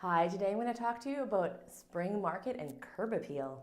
Hi, today I'm going to talk to you about spring market and curb appeal.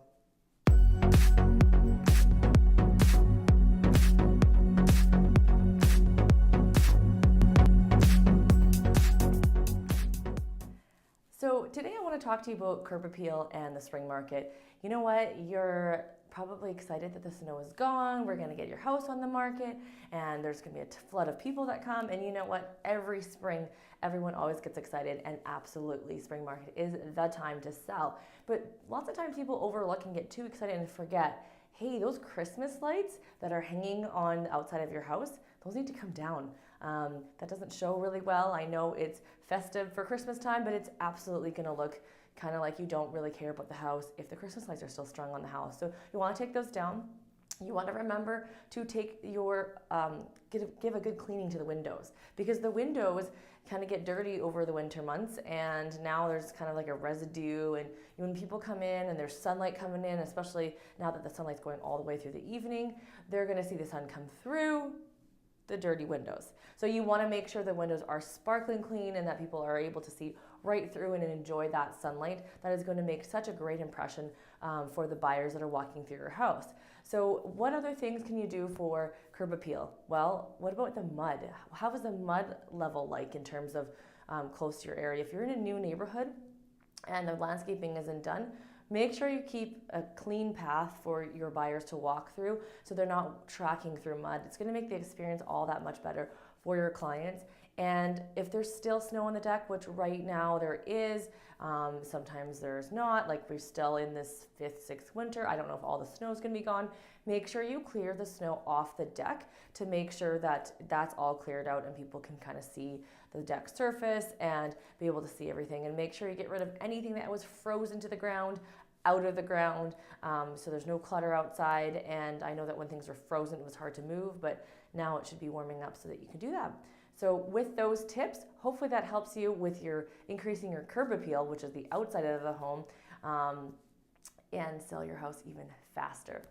So today I want to talk to you about curb appeal and the spring market. You know what? You're probably excited that the snow is gone. We're going to get your house on the market and there's going to be a flood of people that come. And you know what? Every spring, everyone always gets excited, and absolutely spring market is the time to sell. But lots of times people overlook and get too excited and forget, hey, those Christmas lights that are hanging on the outside of your house, those need to come down. That doesn't show really well. I know it's festive for Christmas time, but it's absolutely going to look kind of like you don't really care about the house if the Christmas lights are still strung on the house. So you want to take those down. You want to remember to take your give a good cleaning to the windows, because the windows kind of get dirty over the winter months, and now there's kind of like a residue. And when people come in and there's sunlight coming in, especially now that the sunlight's going all the way through the evening, they're going to see the sun come through the dirty windows. So you want to make sure the windows are sparkling clean and that people are able to see right through and enjoy that sunlight. That is going to make such a great impression for the buyers that are walking through your house. So what other things can you do for curb appeal? Well, what about the mud? How is the mud level like in terms of close to your area? If you're in a new neighborhood and the landscaping isn't done, make sure you keep a clean path for your buyers to walk through so they're not tracking through mud. It's going to make the experience all that much better for your clients. And if there's still snow on the deck, which right now there is, sometimes there's not, like we're still in this 5th, 6th winter. I don't know if all the snow is going to be gone. Make sure you clear the snow off the deck to make sure that that's all cleared out and people can kind of see the deck surface and be able to see everything. And make sure you get rid of anything that was frozen to the ground out of the ground, so there's no clutter outside. And I know that when things were frozen it was hard to move, but now it should be warming up so that you can do that. So with those tips, hopefully that helps you with your increasing your curb appeal, which is the outside of the home, and sell your house even faster.